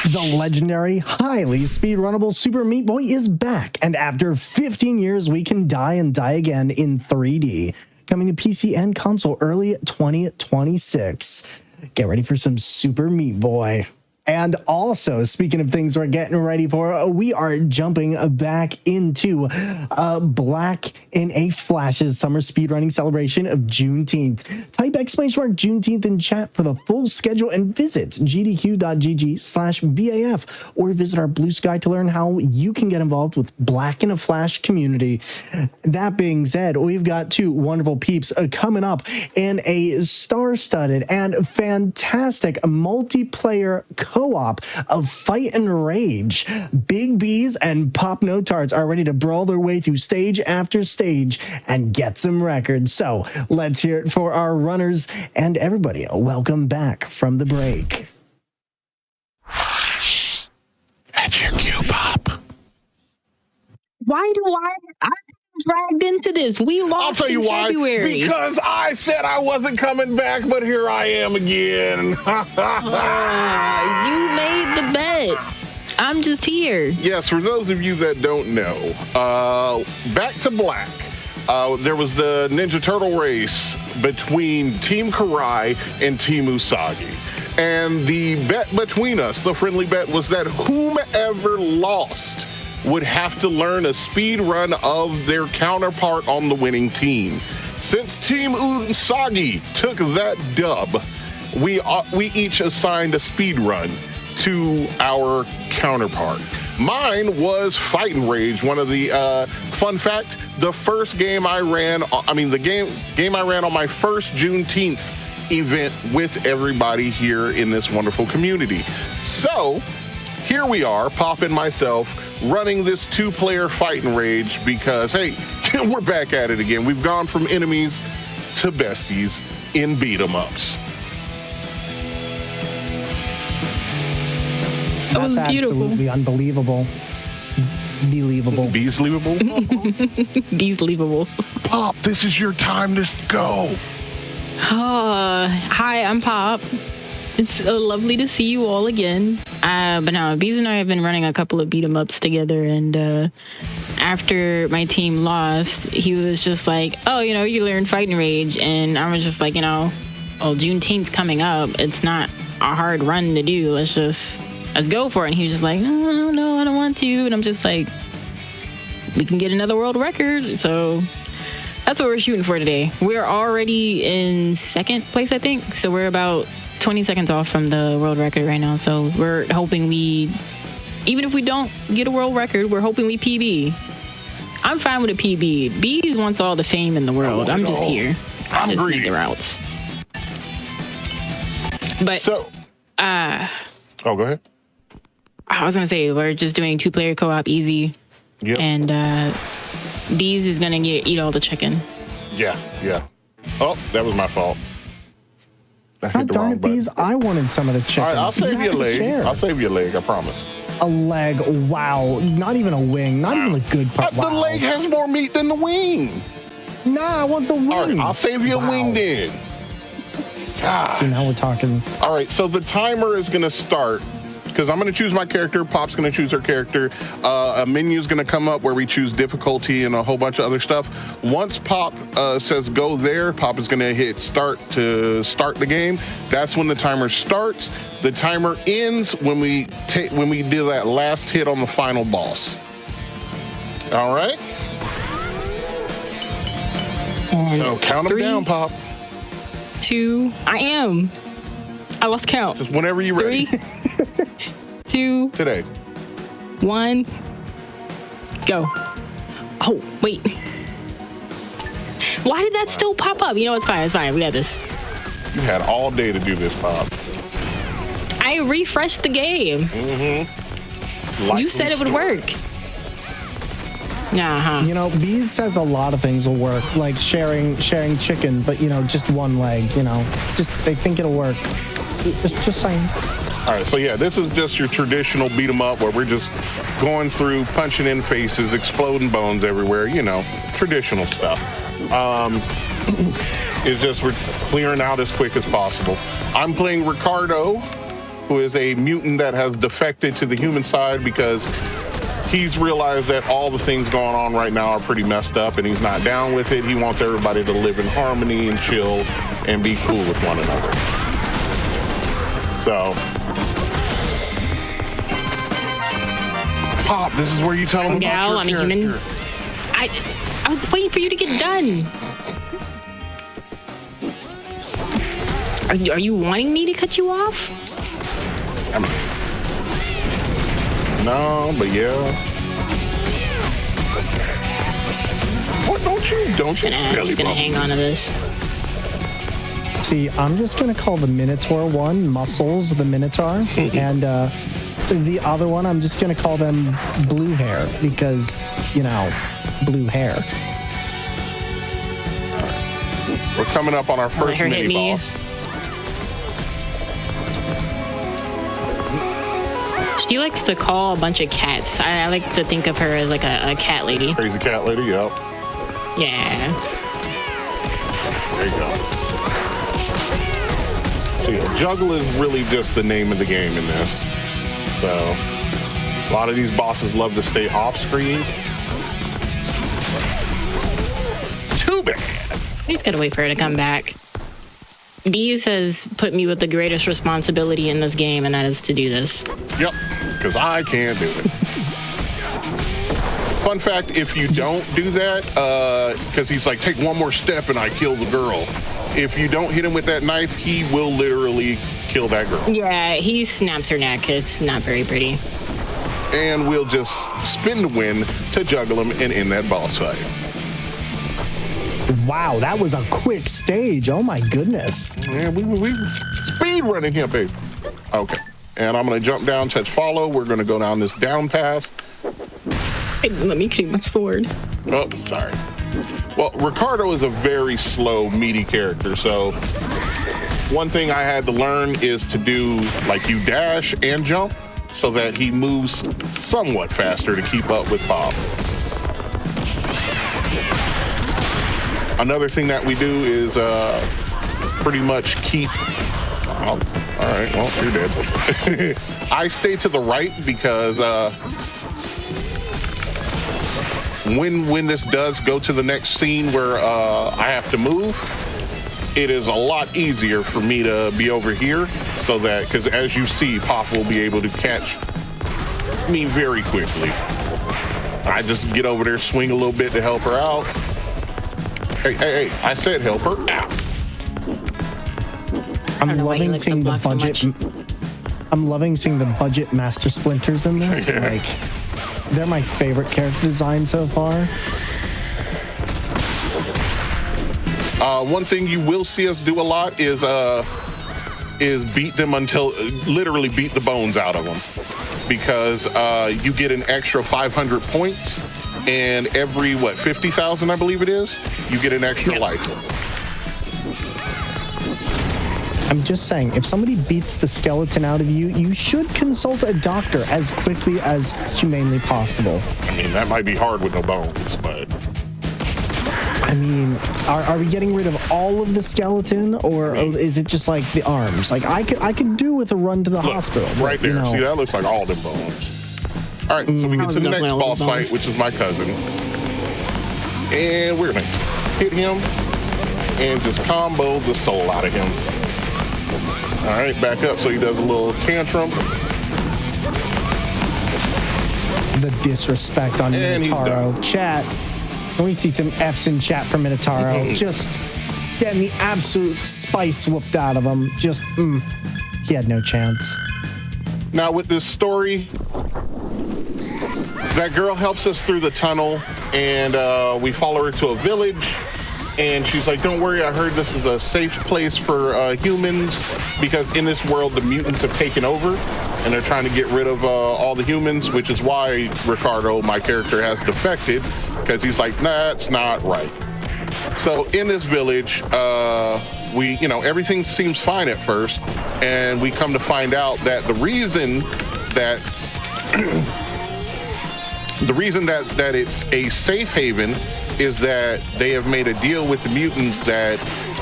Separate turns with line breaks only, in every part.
The legendary, highly speedrunnable Super Meat Boy is back, and after 15 years, we can die and die again in 3D. Coming to PC and console early 2026. Get ready for some Super Meat Boy. And also, speaking of things we're getting ready for, we are jumping back into Black in a Flash's summer speedrunning celebration of Juneteenth. Type !Juneteenth in chat for the full schedule and visit gdq.gg/BAF or visit our Blue Sky to learn how you can get involved with Black in a Flash community. That being said, we've got two wonderful peeps coming up in a star-studded and fantastic multiplayer co-op of Fight and Rage. BigBeaz and PopNoTarts are ready to brawl their way through stage after stage and get some records. So let's hear it for our runners and everybody. Welcome back from the break.
At your cue, Pop.
Why do I'm dragged into this? We lost
I'll tell you why.
February.
Because I said I wasn't coming back, but here I am again.
You made the bet. I'm just here.
Yes, for those of you that don't know, Back to Black. There was the Ninja Turtle race between Team Karai and Team Usagi. And the bet between us, the friendly bet, was that whomever lost would have to learn a speed run of their counterpart on the winning team. Since Team Usagi took that dub, we each assigned a speed run to our counterpart. Mine was Fight and Rage. One of the fun fact: the first game I ran, the game I ran on my first Juneteenth event with everybody here in this wonderful community. So here we are, Pop and myself, running this two-player Fight and Rage because, hey, we're back at it again. We've gone from enemies to besties in beat-em-ups.
That's absolutely unbelievable. Believable.
Beesleavable?
Beesleavable.
Pop, this is your time to go.
Hi, I'm Pop. It's lovely to see you all again. But now, Beez and I have been running a couple of beat-em-ups together, and after my team lost, he was just like, oh, you learn Fight and Rage, and I was just like, well, Juneteenth's coming up. It's not a hard run to do. Let's go for it. And he was just like, no, I don't want to. And I'm just like, we can get another world record. So that's what we're shooting for today. We're already in second place, I think. So we're about 20 seconds off from the world record right now. So we're hoping even if we don't get a world record, we're hoping we PB. I'm fine with a PB. Beez wants all the fame in the world. I'm just here. I just need the routes. But
go ahead.
I was gonna say we're just doing two-player co-op easy.
Yep.
And Beez is gonna eat all the chicken.
Yeah. Oh, that was my fault.
God darn it, Beez, I wanted some of the chicken.
All right, I'll save you a leg.
Share.
I'll save you a leg, I promise.
A leg, wow. Not even a wing, not even the good part.
The leg has more meat than the wing.
Nah, I want the wing.
All right, I'll save you a wing then. Gosh.
See, now we're talking.
All right, so the timer is going to start because I'm going to choose my character. Pop's going to choose her character. A menu is going to come up where we choose difficulty and a whole bunch of other stuff. Once Pop says go there, Pop is going to hit start to start the game. That's when the timer starts. The timer ends when we do that last hit on the final boss. All right. So count them down, Pop.
2. I lost count.
Just whenever you're ready.
3, 2.
Today.
1. Go. Oh, wait. Why did that still pop up? It's fine. It's fine. We got this.
You had all day to do this, Pop.
I refreshed the game.
Mm-hmm.
You said it would work.
Beez says a lot of things will work, like sharing chicken, but just one leg. Just they think it'll work. Just saying.
All right, so yeah, this is just your traditional beat 'em up where we're just going through, punching in faces, exploding bones everywhere. Traditional stuff. It's just we're clearing out as quick as possible. I'm playing Ricardo, who is a mutant that has defected to the human side because he's realized that all the things going on right now are pretty messed up and he's not down with it. He wants everybody to live in harmony and chill and be cool with one another. So, Pop, this is where you tell them about
Gal,
your
I'm a
character.
human. I was waiting for you to get done. Are you wanting me to cut you off?
No, but yeah. What don't you
I'm just gonna hang on to this.
See, I'm just going to call the Minotaur one Muscles the Minotaur, and the other one, I'm just going to call them Blue Hair because, you know, blue hair.
We're coming up on our first
her hit
mini
me.
boss.
She likes to call a bunch of cats. I like to think of her as like a cat lady.
Crazy cat lady, yep.
Yeah.
There you go. So yeah, juggle is really just the name of the game in this. So a lot of these bosses love to stay off screen. Too bad.
We just gotta wait for her to come back. Beaz has put me with the greatest responsibility in this game, and that is to do this.
Yep, because I can't do it. Fun fact, if you don't do that, because he's like, take one more step and I kill the girl. If you don't hit him with that knife, he will literally kill that girl.
Yeah, he snaps her neck. It's not very pretty.
And we'll just spin the win to juggle him and end that boss fight.
Wow, that was a quick stage. Oh my goodness.
Yeah, we speed running here, baby. Okay, and I'm gonna jump down, touch follow. We're gonna go down this down pass.
Hey, let me kick my sword.
Oh, sorry. Well, Ricardo is a very slow, meaty character, so one thing I had to learn is to do, like, you dash and jump so that he moves somewhat faster to keep up with Pop. Another thing that we do is pretty much keep... Oh, all right, well, you're dead. I stay to the right because when this does go to the next scene where I have to move, it is a lot easier for me to be over here so that, because as you see, Pop will be able to catch me very quickly. I just get over there, swing a little bit to help her out. Hey, I said help her out.
I'm loving seeing the budget. I'm loving seeing the budget Master Splinters in this.
Yeah.
Like, they're my favorite character design so far.
One thing you will see us do a lot is beat them until literally beat the bones out of them, because you get an extra 500 points, and every 50,000 I believe it is, you get an extra life.
I'm just saying, if somebody beats the skeleton out of you, you should consult a doctor as quickly as humanely possible.
I mean, that might be hard with no bones, but
I mean, are we getting rid of all of the skeleton, or is it just like the arms? Like, I could do with a run to the
look,
hospital.
right there.
You know.
See, that looks like all them bones. All right, so we get to the next boss fight, which is my cousin, and we're gonna hit him and just combo the soul out of him. All right, back up so he does a little tantrum.
The disrespect on
And he's
Minotauro.
done.
Chat. Can we see some F's in chat for Minotauro? Just getting the absolute spice whooped out of him. Just, he had no chance.
Now with this story, that girl helps us through the tunnel, and we follow her to a village. And she's like, don't worry, I heard this is a safe place for humans, because in this world, the mutants have taken over and they're trying to get rid of all the humans, which is why Ricardo, my character, has defected, because he's like, nah, that's not right. So in this village, everything seems fine at first. And we come to find out that the reason that it's a safe haven is that they have made a deal with the mutants that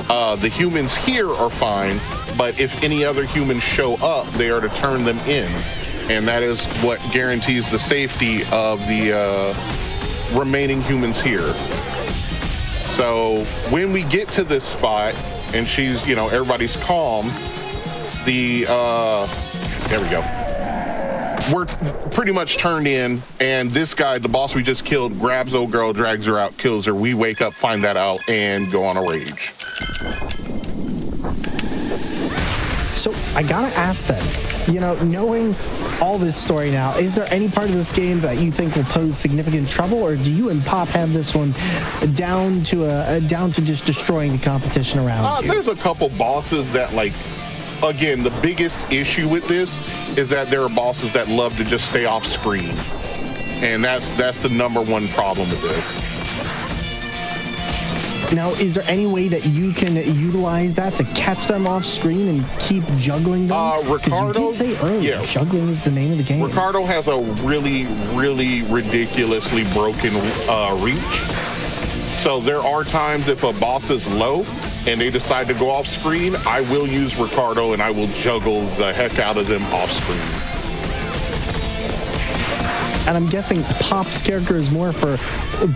The humans here are fine, but if any other humans show up, they are to turn them in. And that is what guarantees the safety of the remaining humans here. So when we get to this spot and she's, everybody's calm, there we go. We're pretty much turned in, and this guy, the boss we just killed, grabs old girl, drags her out, kills her. We wake up, find that out, and go on a rage.
So I gotta ask then, knowing all this story now, is there any part of this game that you think will pose significant trouble, or do you and Pop have this one down to just destroying the competition around you?
There's a couple bosses that, again, the biggest issue with this is that there are bosses that love to just stay off screen. And that's the number one problem with this.
Now, is there any way that you can utilize that to catch them off screen and keep juggling them? Because you did say earlier, juggling is the name of the game.
Ricardo has a really, really ridiculously broken reach. So there are times if a boss is low and they decide to go off screen, I will use Ricardo and I will juggle the heck out of them off screen.
And I'm guessing Pop's character is more for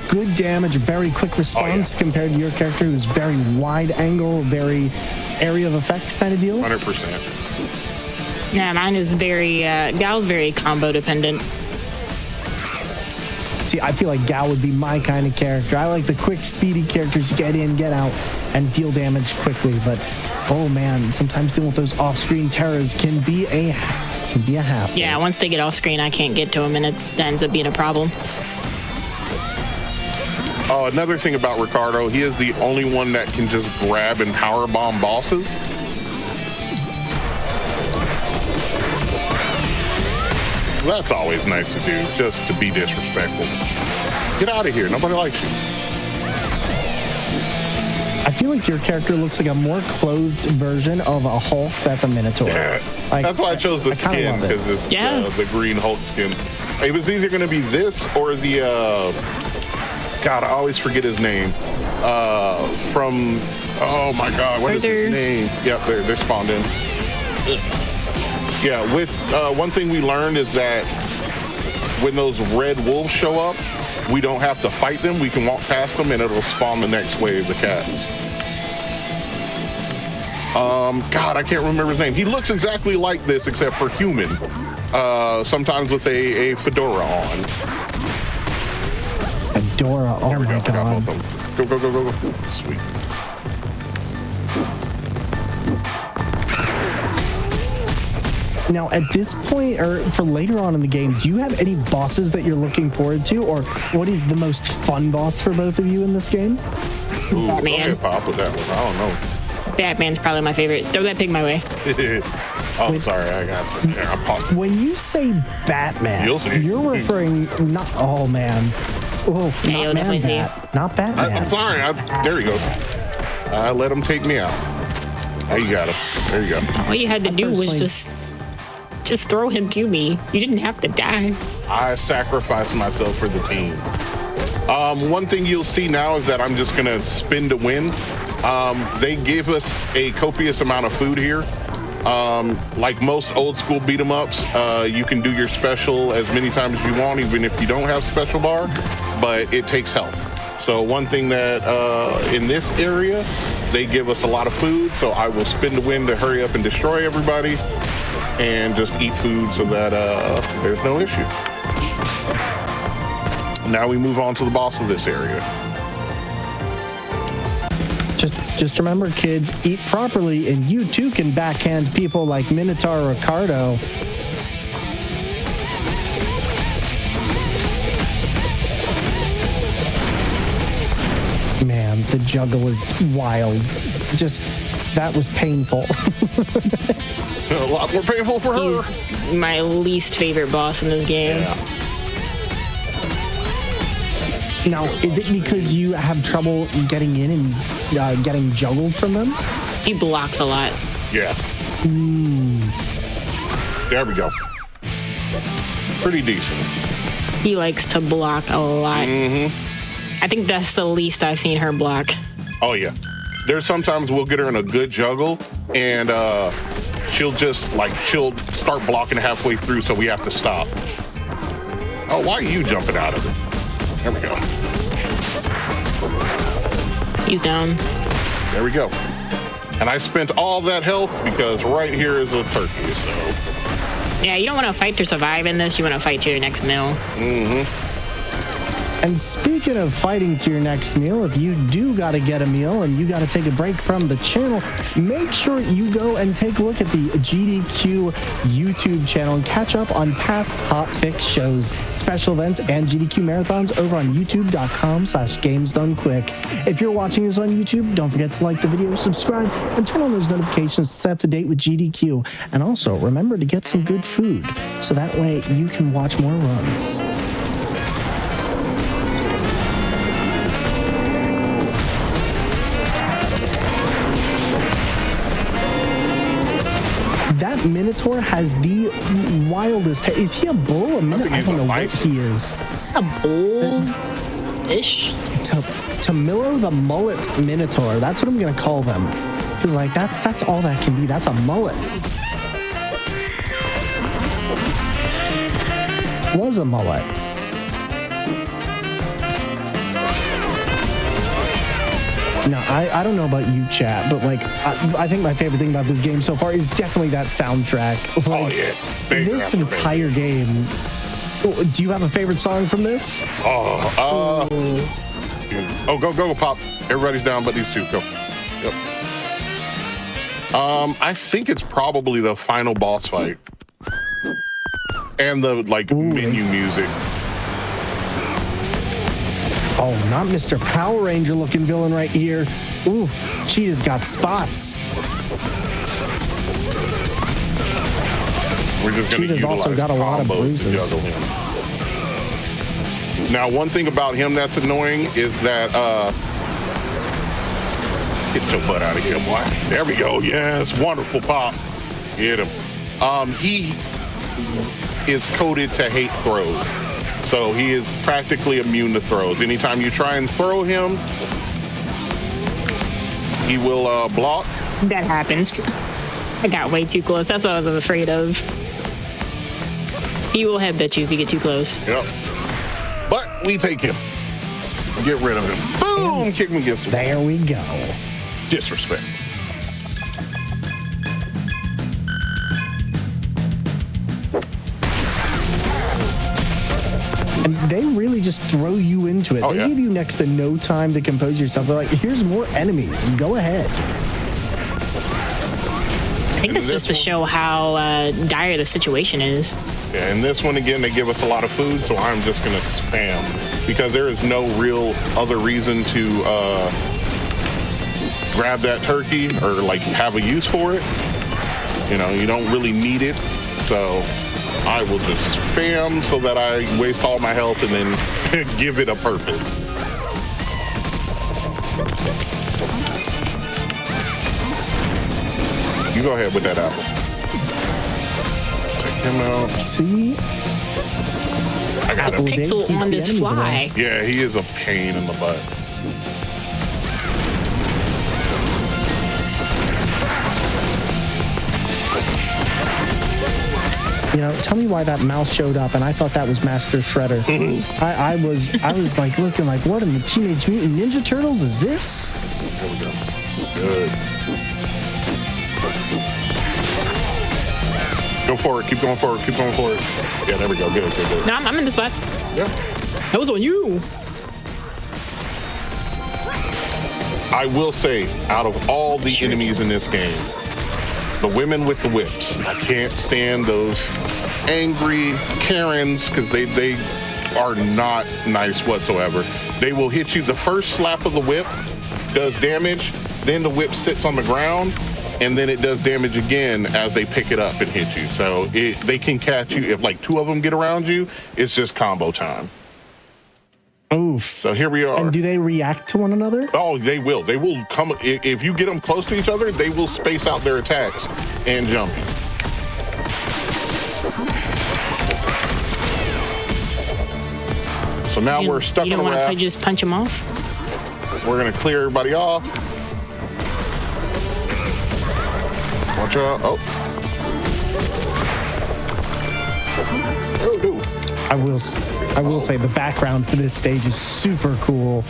good damage, very quick response compared to your character who's very wide angle, very area of effect kind of deal?
100%.
Yeah, mine is Gal's very combo dependent.
See, I feel like Gal would be my kind of character. I like the quick, speedy characters you get in, get out, and deal damage quickly. But, oh man, sometimes dealing with those off-screen terrors can be a hassle.
Yeah, once they get off screen, I can't get to them, and it ends up being a problem.
Oh, another thing about Ricardo, he is the only one that can just grab and powerbomb bosses. So that's always nice to do, just to be disrespectful. Get out of here, nobody likes you.
I feel like your character looks like a more clothed version of a Hulk that's a Minotaur.
Yeah, that's why I chose the skin, because it's the green Hulk skin. It was either going to be this or the, God, I always forget his name. Oh my God, what is his name? Yep, they're spawned in. Yeah, with one thing we learned is that when those red wolves show up, we don't have to fight them. We can walk past them and it'll spawn the next wave of cats. God, I can't remember his name. He looks exactly like this except for human. Sometimes with a fedora on.
Fedora, oh my God.
Go. Sweet.
Now, at this point, or for later on in the game, do you have any bosses that you're looking forward to, or what is the most fun boss for both of you in this game?
Ooh, Batman. Pop with that one. I don't know.
Batman's probably my favorite. Throw that pig my way.
Oh, sorry, I got you. Yeah,
when you say Batman, you're referring not. Oh man. Oh,
yeah, you'll definitely see it.
Not Batman.
I'm sorry. There he goes. I let him take me out. There you got him. There you go.
All you had to do was just throw him to me. You didn't have to die.
I sacrificed myself for the team. One thing you'll see now is that I'm just gonna spin to win. They gave us a copious amount of food here. Like most old school beat 'em ups, you can do your special as many times as you want, even if you don't have special bar, but it takes health. So one thing that in this area, they give us a lot of food, so I will spin to win to hurry up and destroy everybody and just eat food so that there's no issue. Now we move on to the boss of this area.
Just remember, kids, eat properly, and you too can backhand people like Minotaur Ricardo. Man, the juggle is wild. Just, that was painful.
A lot more painful for her.
He's my least favorite boss in this game.
Yeah.
Now, is it because you have trouble getting in and getting juggled from them?
He blocks a lot.
Yeah. There we go. Pretty decent.
He likes to block a lot.
Mm-hmm.
I think that's the least I've seen her block.
Oh, yeah. there's sometimes we'll get her in a good juggle, and she'll start blocking halfway through, so we have to stop. Oh, why are you jumping out of it? There we go.
He's down.
There we go. And I spent all that health because right here is a turkey, so.
Yeah, you don't want to fight to survive in this. You want to fight to your next meal.
Mm-hmm.
And speaking of fighting to your next meal, if you do got to get a meal and you got to take a break from the channel, make sure you go and take a look at the GDQ YouTube channel and catch up on past HotFix shows, special events, and GDQ marathons over on youtube.com/gamesdonequick. If you're watching this on YouTube, don't forget to like the video, subscribe, and turn on those notifications to stay up to date with GDQ. And also, remember to get some good food, so that way you can watch more runs. That Minotaur has the wildest. Is he a bull? I don't know what he is.
A bull-ish?
Tamillo the mullet Minotaur. That's what I'm gonna call them. Cause like that's all that can be. That's a mullet. Was a mullet. Now, I don't know about you, chat, but like, I think my favorite thing about this game so far is definitely that soundtrack. Like,
oh, yeah.
This entire game. Oh, do you have a favorite song from this?
Go, Pop. Everybody's down but these two. Go. Yep. I think it's probably the final boss fight. And the, menu music.
Oh, not Mr. Power Ranger looking villain right here. Ooh, Cheetah's got spots.
We're just gonna
Cheetah's also got a lot of bruises.
Now, one thing about him that's annoying is that, get your butt out of here, boy. There we go. Yes, wonderful, Pop. Get him. He is coded to hate throws. So he is practically immune to throws. Anytime you try and throw him, he will block.
That happens. I got way too close. That's what I was afraid of. He will headbutt you if you get too close.
Yep. But we take him. Get rid of him. Boom! Kick him against the wall.
There we go.
Disrespect.
And they really just throw you into it.
Oh,
They give you next to no time to compose yourself. They're like, here's more enemies. Go ahead.
I think that's just to show how dire the situation is.
Yeah, and this one, again, they give us a lot of food, so I'm just going to spam. Because there is no real other reason to grab that turkey or, have a use for it. You know, you don't really need it. So I will just spam so that I waste all my health and then give it a purpose. You go ahead with that apple. Take him out.
See?
I got him.
Pixel on this fly.
Yeah, he is a pain in the butt.
You know, tell me why that mouse showed up, and I thought that was Master Shredder. I was like looking like, what in the Teenage Mutant Ninja Turtles is this?
There we go. Good. Go forward. Keep going forward. Keep going forward. Yeah, there we go. Good.
No, I'm in the spot.
Yeah.
That was on you.
I will say, out of all the enemies in this game, the women with the whips, I can't stand those angry Karens because they are not nice whatsoever. They will hit you. The first slap of the whip does damage, then the whip sits on the ground, and then it does damage again as they pick it up and hit you. So they can catch you. If two of them get around you, it's just combo time.
Oof.
So here we are.
And do they react to one another?
Oh, they will. They will come. If you get them close to each other, they will space out their attacks and jump you. So now we're stuck
You
on
don't
a
want to
raft.
just punch him off?
We're going to clear everybody off. Gotcha. Oh. Oh, no.
I will say the background for this stage is super cool.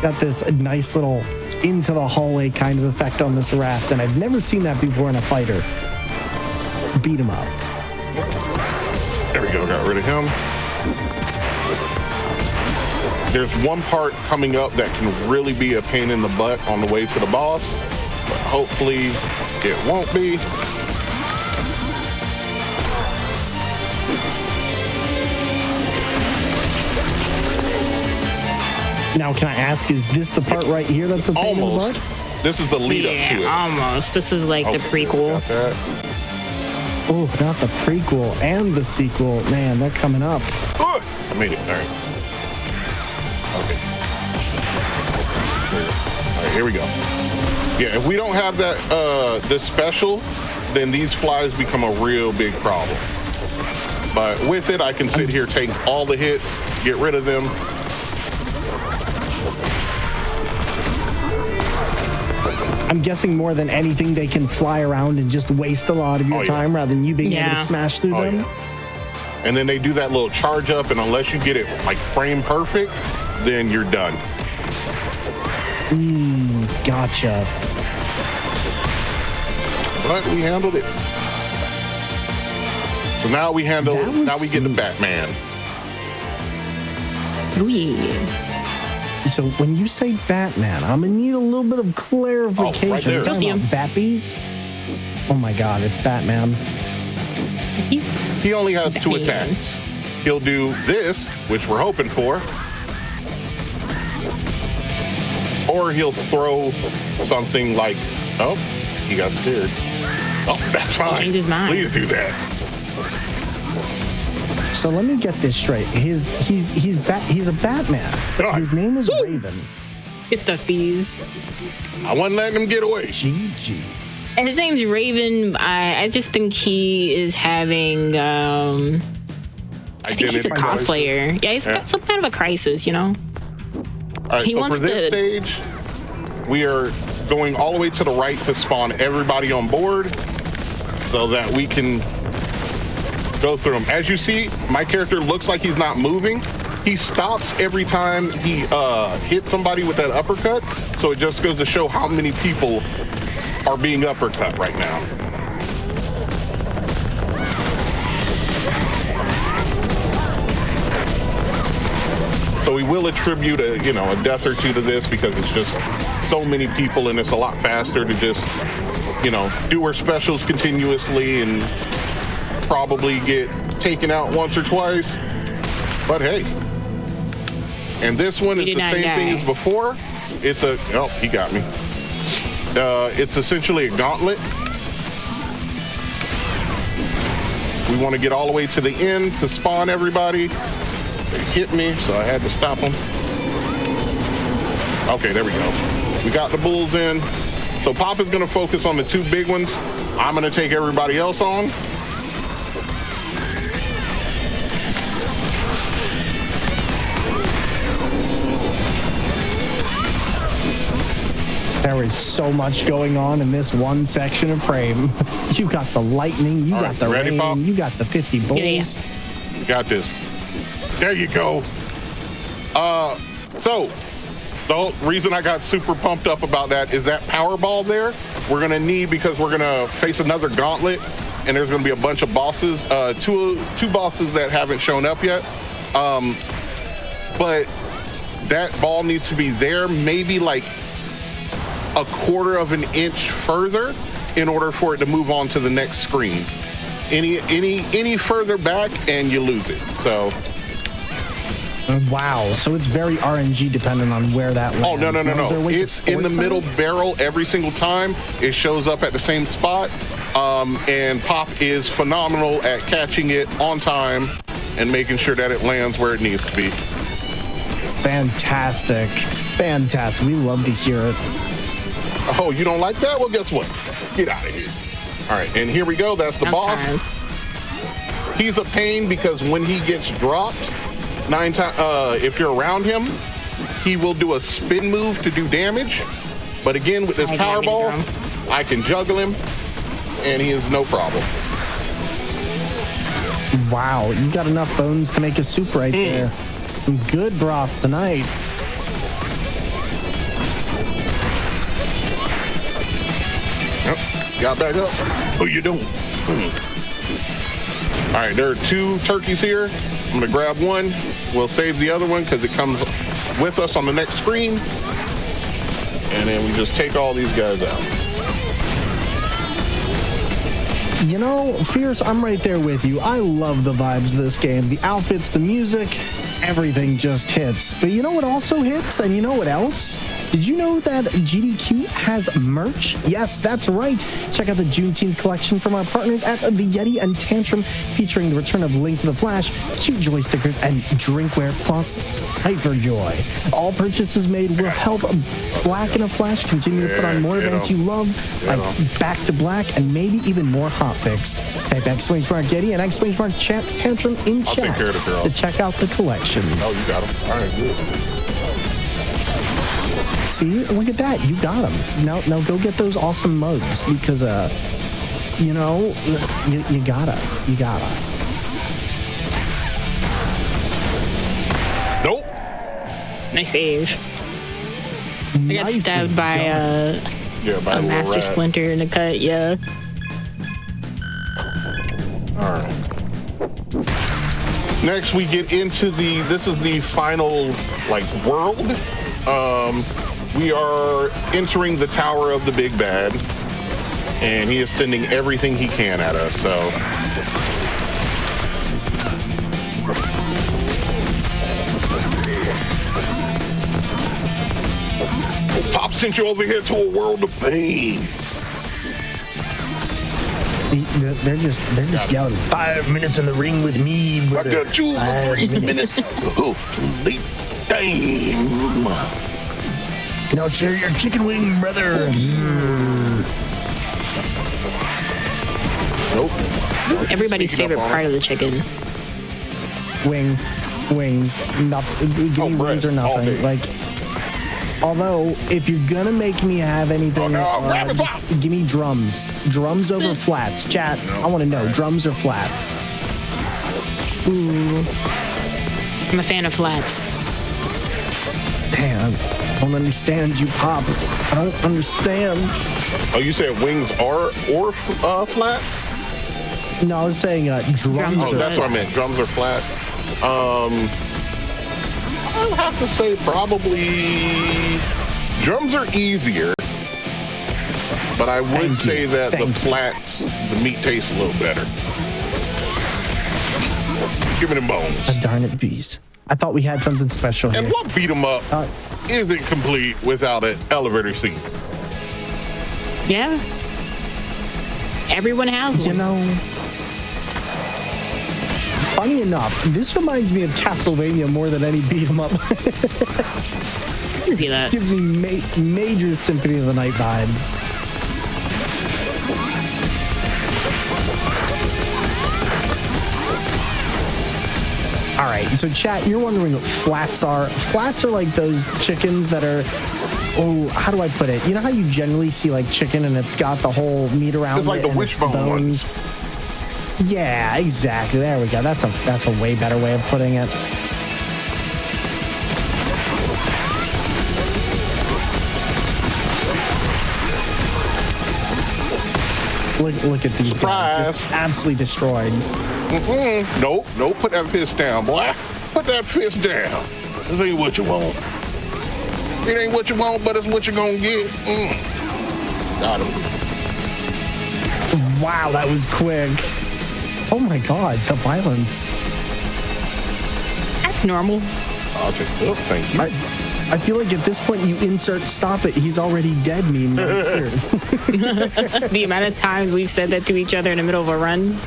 Got this nice little into the hallway kind of effect on this raft, and I've never seen that before in a fighter. Beat him up.
There we go. Got rid of him. There's one part coming up that can really be a pain in the butt on the way to the boss, but hopefully it won't be.
Now, can I ask, is this the part right here that's the pain in the butt?
This is the lead up to it.
Almost. This is like the prequel.
Got that.
Oh, not the prequel and the sequel. Man, they're coming up.
Oh, I made it. All right. Okay. All right, here we go. Yeah, if we don't have that this special, then these flies become a real big problem. But with it, I can sit here, take all the hits, get rid of them.
I'm guessing more than anything, they can fly around and just waste a lot of your time rather than you being able to smash through them.
Yeah. And then they do that little charge up, and unless you get it like frame perfect, then you're done.
Gotcha.
But we handled it. So now we get the Batman.
Oh yeah.
So when you say Batman, I'm gonna need a little bit of clarification.
Right there.
You're talking about BatBeaz? Oh my God, it's Batman.
He only has 2 attacks. He'll do this, which we're hoping for, or he'll throw something like, oh, he got scared. Oh, that's fine.
He changed his mind.
Please do that.
So let me get this straight. He's a Batman. His name is Raven.
It's the fees.
I wasn't letting him get away.
GG.
His name's Raven. I just think he is having I think he's a cosplayer. Yeah, he's got some kind of a crisis, you know?
All right, so for this stage, we are going all the way to the right to spawn everybody on board so that we can go through them. As you see, my character looks like he's not moving. He stops every time he hits somebody with that uppercut. So it just goes to show how many people are being uppercut right now. So we will attribute a death or two to this because it's just so many people and it's a lot faster to just, do our specials continuously and probably get taken out once or twice, but hey. And this one is the same thing as before. It's he got me. It's essentially a gauntlet. We want to get all the way to the end to spawn everybody. They hit me, so I had to stop them. Okay, there we go. We got the bulls in. So Pop is going to focus on the 2 big ones. I'm going to take everybody else on.
There is so much going on in this one section of frame. You got the lightning, you got the rain, Pop? You got the 50 bulls.
Yeah.
You got this. There you go. So the reason I got super pumped up about that is that power ball there we're gonna need because we're gonna face another gauntlet and there's gonna be a bunch of bosses, two bosses that haven't shown up yet. But that ball needs to be there, maybe like a quarter of an inch further in order for it to move on to the next screen. Any further back and you lose it. So
wow, so it's very RNG dependent on where that lands.
Oh, no. It's in the middle barrel every single time. It shows up at the same spot. And Pop is phenomenal at catching it on time and making sure that it lands where it needs to be.
Fantastic. We love to hear it.
Oh, you don't like that? Well, guess what? Get out of here. All right, and here we go. That's the boss.
Tired.
He's a pain because when he gets dropped, if you're around him, he will do a spin move to do damage. But again, with this power ball, I can juggle him and he is no problem.
Wow, you got enough bones to make a soup right there. Some good broth tonight.
Yep. Got back up. Who you doing? All right, there are 2 turkeys here. I'm gonna grab one. We'll save the other one because it comes with us on the next screen. And then we just take all these guys out.
You know, Fierce, I'm right there with you. I love the vibes of this game. The outfits, the music, everything just hits. But you know what also hits? And you know what else? Did you know that GDQ has merch? Yes, that's right. Check out the Juneteenth collection from our partners at the Yeti and Tantrum, featuring the return of Link to the Flash, cute joy stickers, and drinkware plus Hyper Joy. All purchases made will help Black in a Flash continue to put on more events you love, like Back to Black and maybe even more HotFix. Type !Yeti and !Tantrum in chat to check out the collections.
Oh, you got them. All right, good.
See, look at that. You got them. Now go get those awesome mugs because, you know, you gotta.
Nope.
Nice save. I got stabbed by a master
rat.
splinter in the cut. Yeah.
All right. Next, we get into this is the final, like, world. We are entering the tower of the big bad, and he is sending everything he can at us, so. Pop sent you over here to a world of pain.
They're just yelling 5 minutes in the ring with me.
I got you for 3 minutes. Late time.
Now share your chicken wing, brother.
Nope.
This is everybody's favorite part of the chicken.
Wings. Nothing. Give me wings or nothing. Like, although, if you're gonna make me have anything, just give me drums. Drums over flats. Chat, I want to know, drums or flats?
Ooh. I'm a fan of flats.
Damn, I don't understand you, Pop. I don't understand.
Oh, you said wings or flats?
No, I was saying drums.
Oh, that's what I meant. Drums or flats. I'll have to say probably drums are easier, but I would say that the flats, the meat tastes a little better. Give me them bones.
Darn it, bees. I thought we had something special here.
And what beat 'em up isn't complete without an elevator scene?
Yeah. Everyone has one.
You know, funny enough, this reminds me of Castlevania more than any beat 'em up.
I can see that.
This gives me major Symphony of the Night vibes. All right, so chat, you're wondering what flats are. Flats are like those chickens that are, oh, how do I put it? You know how you generally see like chicken and it's got the whole meat around it?
It's like the wishbone ones.
Yeah, exactly. There we go. That's a way better way of putting it. Look at these guys, just absolutely destroyed.
Nope, put that fist down, boy. Put that fist down. This ain't what you want. It ain't what you want, but it's what you're gonna get. Got him.
Wow, that was quick. Oh my God, the violence.
That's normal.
I'll take it. Oh, thank you.
I feel like at this point you insert "stop it, he's already dead" meme.
The amount of times we've said that to each other in the middle of a run.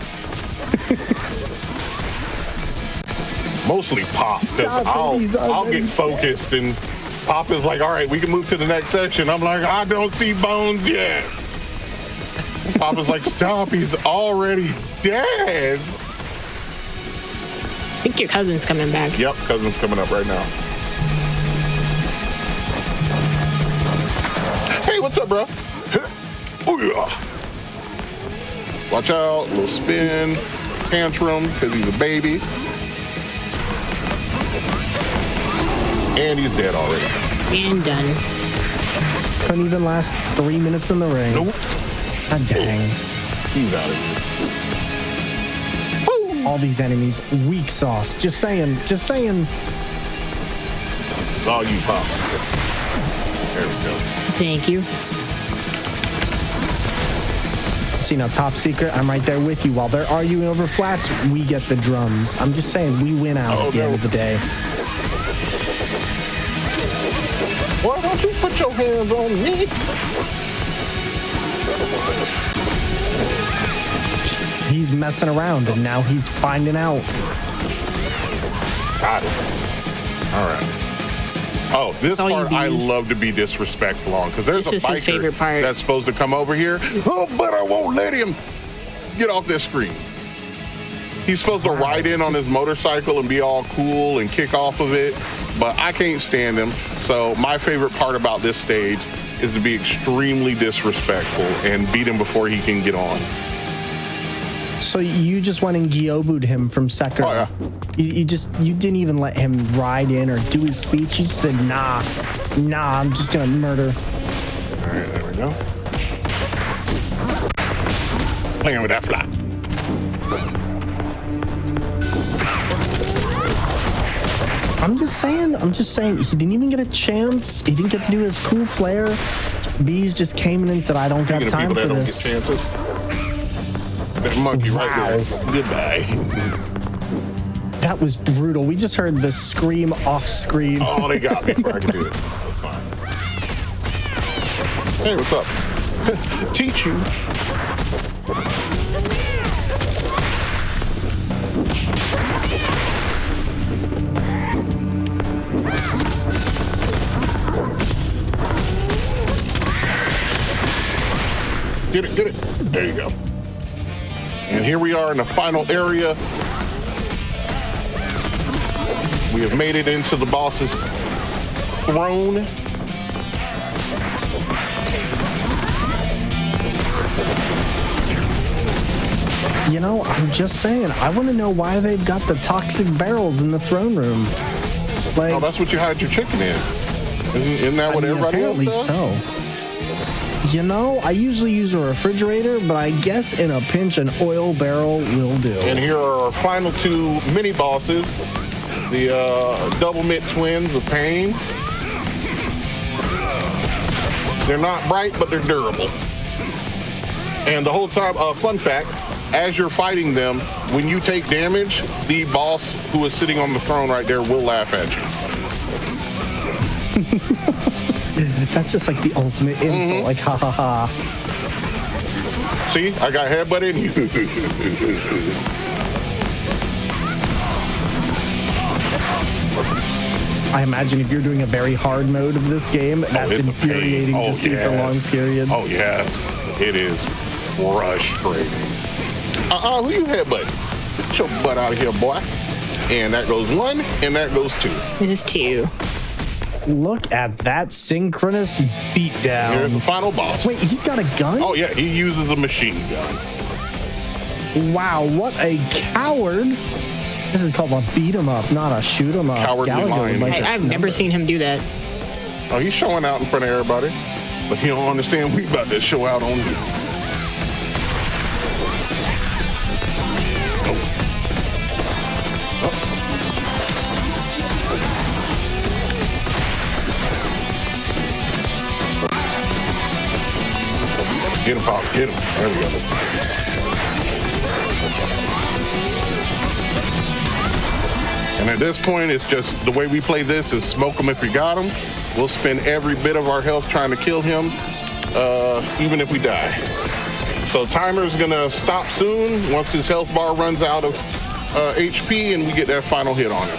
Mostly Pop, because I'll get focused and Pop is like, all right, we can move to the next section. I'm like, I don't see bones yet. Pop is like, stop, he's already dead.
I think your cousin's coming back.
Yep, cousin's coming up right now. Hey, what's up, bro? Oh, yeah. Watch out, little spin, tantrum, because he's a baby. And he's dead already.
And done.
Couldn't even last 3 minutes in the ring.
Nope.
God dang.
He's out of here.
All these enemies, weak sauce. Just saying.
It's all you, Pop. There we go.
Thank you.
See, now, top secret, I'm right there with you. While they're arguing over flats, we get the drums. I'm just saying, we win out at the end of the day.
Why don't you put your hands on me?
He's messing around, and now he's finding out.
Got it. All right. Oh, this part I love to be disrespectful on, because there's
This
a
is his
biker
favorite part.
that's supposed to come over here. Oh, but I won't let him get off this screen. He's supposed to ride in on his motorcycle and be all cool and kick off of it, but I can't stand him. So my favorite part about this stage is to be extremely disrespectful and beat him before he can get on.
So you just went and Gyobu'd him from Sekiro.
Oh, yeah.
You didn't even let him ride in or do his speech. You just said, nah, I'm just gonna murder.
All right, there we go. Playing with that fly.
I'm just saying, he didn't even get a chance. He didn't get to do his cool flair. Bees just came in and said, I don't got
Speaking
time
of
for
people that
this.
don't get chances. That monkey right there. Goodbye.
That was brutal. We just heard the scream off screen.
Oh, they got me before I could do it. That's fine. Hey, what's up? Teach you. Get it. There you go. And here we are in the final area. We have made it into the boss's throne.
You know, I'm just saying, I want to know why they've got the toxic barrels in the throne room. Like,
Oh, that's what you hide your chicken in. Isn't that what everybody else
apparently
does?
so. You know, I usually use a refrigerator, but I guess in a pinch, an oil barrel will do.
And here are our final two mini bosses, the double mitt twins of pain. They're not bright, but they're durable. And the whole time, fun fact, as you're fighting them, when you take damage, the boss who is sitting on the throne right there will laugh at you.
That's just like the ultimate insult, like ha ha ha.
See, I got headbutted.
I imagine if you're doing a very hard mode of this game, that's
it's a
infuriating
pain.
to see for long periods.
Oh, yes. It is frustrating. Who you headbutting? Get your butt out of here, boy. And that goes one, and that goes two.
It is 2.
Look at that synchronous beatdown.
Here's the final boss.
Wait, he's got a gun?
Oh, yeah, he uses a machine gun.
Wow, what a coward. This is called a beat 'em up, not a shoot 'em up.
Cowardly
Gallagher would
lion.
like this
I've never
number.
seen him do that.
Oh, he's showing out in front of everybody. But he don't understand we about to show out on you. Get him, Pop. Get him. There we go. And at this point, it's just the way we play this is smoke him if you got him. We'll spend every bit of our health trying to kill him, even if we die. So timer's gonna stop soon once his health bar runs out of HP and we get that final hit on him.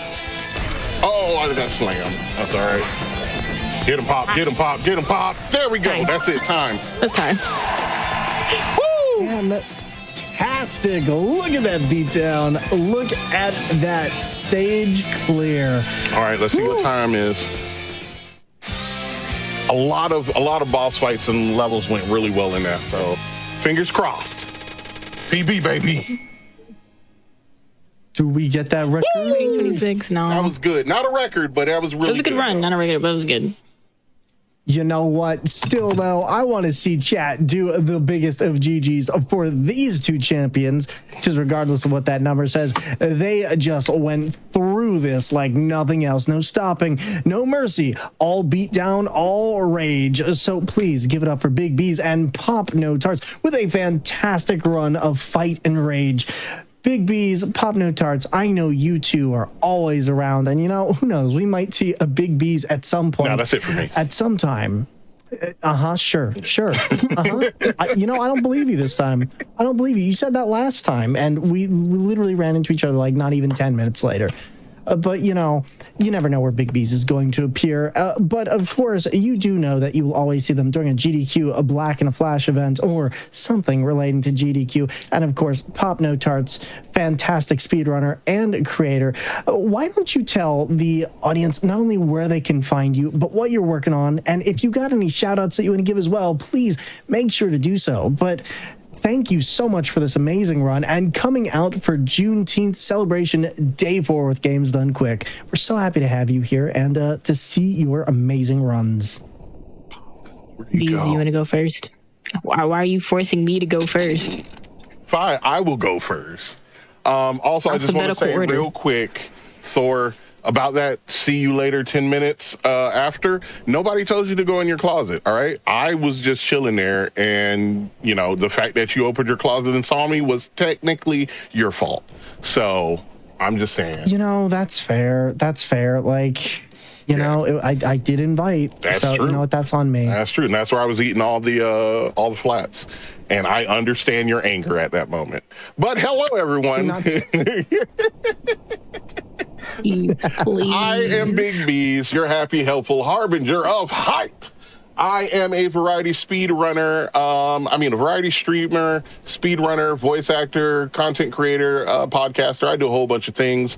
Oh, I got slammed. That's all right. Get him, Pop. Get him, Pop. Get him, Pop. There we go.
Time.
That's it. Time.
That's time.
Woo!
Man, fantastic. Look at that beatdown. Look at that stage clear.
All right, let's see what time is. A lot of boss fights and levels went really well in that, so fingers crossed. PB, baby.
Do we get that record?
2026, no.
That was good. Not a record, but that was really
It was a good run. Not a regular, but it was good.
You know what? Still, though, I want to see chat do the biggest of GGs for these two champions, because regardless of what that number says, they just went through this like nothing else. No stopping, no mercy, all beat down, all rage. So please give it up for BigBeaz and PopNoTarts with a fantastic run of fight and rage. BigBeaz, PopNoTarts, I know you two are always around, and you know, who knows, we might see a BigBeaz at some point.
No, that's it for me.
At some time. Sure. I don't believe you this time. I don't believe you. You said that last time, and we literally ran into each other like not even 10 minutes later. But, you know, you never know where BigBeaz is going to appear. But, of course, you do know that you will always see them during a GDQ, a Black and a Flash event, or something relating to GDQ. And, of course, PopNoTarts, fantastic speedrunner and creator. Why don't you tell the audience not only where they can find you, but what you're working on? And if you got any shout-outs that you want to give as well, please make sure to do so. But thank you so much for this amazing run and coming out for Juneteenth celebration day 4 with Games Done Quick. We're so happy to have you here and to see your amazing runs.
You want to go first? Why are you forcing me to go first?
Fine, I will go first. Also, I just want to say real quick, Thor, about that see you later 10 minutes after, nobody told you to go in your closet, all right? I was just chilling there, and, you know, the fact that you opened your closet and saw me was technically your fault. So, I'm just saying.
You know, that's fair. That's fair. Like, you know, I did invite.
That's
so,
true.
You know what? That's on me.
That's true, and that's where I was eating all the flats. And I understand your anger at that moment. But hello, everyone.
Please.
I am BigBeaz, your happy, helpful harbinger of hype. I am a variety speedrunner, a variety streamer, speedrunner, voice actor, content creator, podcaster. I do a whole bunch of things.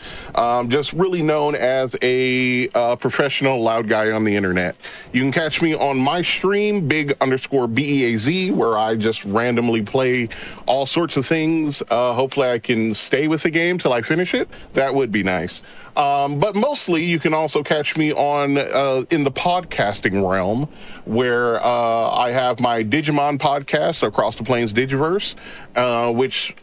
Just really known as a professional loud guy on the internet. You can catch me on my stream, big_BEAZ, where I just randomly play all sorts of things. Hopefully I can stay with the game till I finish it. That would be nice. But mostly you can also catch me on in the podcasting realm, where I have my Digimon podcast, Across the Plains Digiverse, which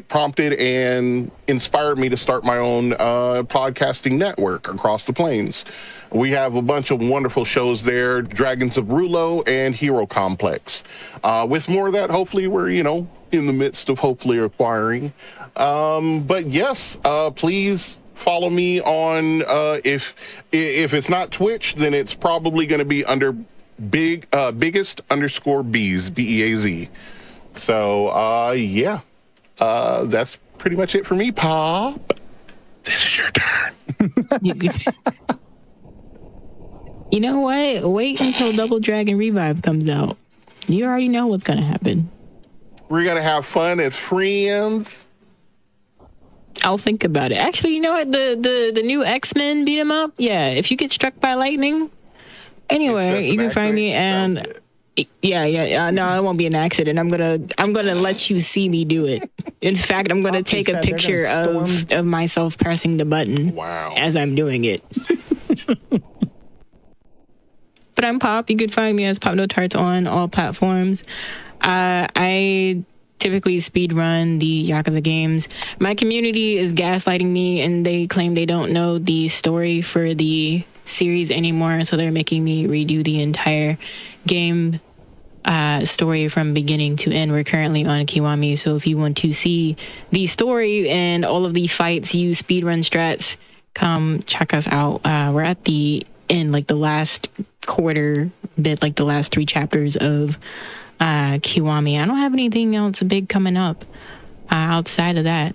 prompted and inspired me to start my own podcasting network, Across the Plains. We have a bunch of wonderful shows there, Dragons of Rulo and Hero Complex. With more of that, hopefully we're, in the midst of hopefully acquiring. But yes, please follow me on, if it's not Twitch, then it's probably going to be under biggest_beaz, BEAZ. So, that's pretty much it for me, Pop. This is your turn.
You know what? Wait until Double Dragon Revive comes out. You already know what's going to happen.
We're going to have fun as friends.
I'll think about it. Actually, you know what? The new X-Men beat 'em up. Yeah, if you get struck by lightning. Anyway, you can find me and yeah. No, it won't be an accident. I'm gonna let you see me do it. In fact, I'm gonna take a picture of myself pressing the button as I'm doing it. But I'm Pop. You could find me as PopNoTarts on all platforms. I typically speedrun the Yakuza games. My community is gaslighting me, and they claim they don't know the story for the series anymore, so they're making me redo the entire game story from beginning to end. We're currently on Kiwami, so if you want to see the story and all of the fights, use speedrun strats, come check us out. We're at the end, like the last quarter bit, like the last 3 chapters of Kiwami. I don't have anything else big coming up outside of that.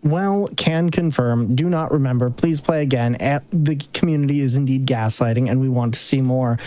Well, can confirm. Do not remember. Please play again. The community is indeed gaslighting, and we want to see more.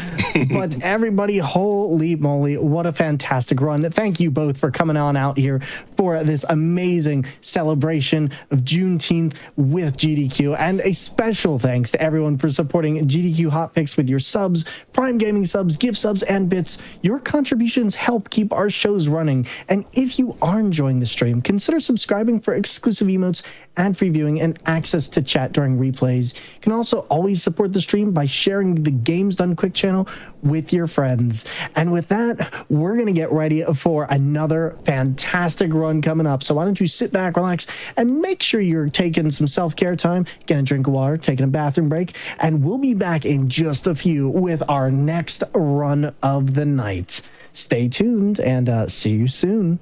But everybody, holy moly, what a fantastic run. Thank you both for coming on out here for this amazing celebration of Juneteenth with GDQ. And a special thanks to everyone for supporting GDQ HotFix with your subs, Prime Gaming subs, gift subs, and bits. Your contributions help keep our shows running. And if you are enjoying the stream, consider subscribing for exclusive emotes, ad-free viewing, and access to chat during replays. You can also always support the stream by sharing the Games Done Quick channel with your friends. And with that, we're going to get ready for another fantastic run coming up. So why don't you sit back, relax, and make sure you're taking some self-care time, getting a drink of water, taking a bathroom break, and we'll be back in just a few with our next run of the night. Stay tuned and see you soon.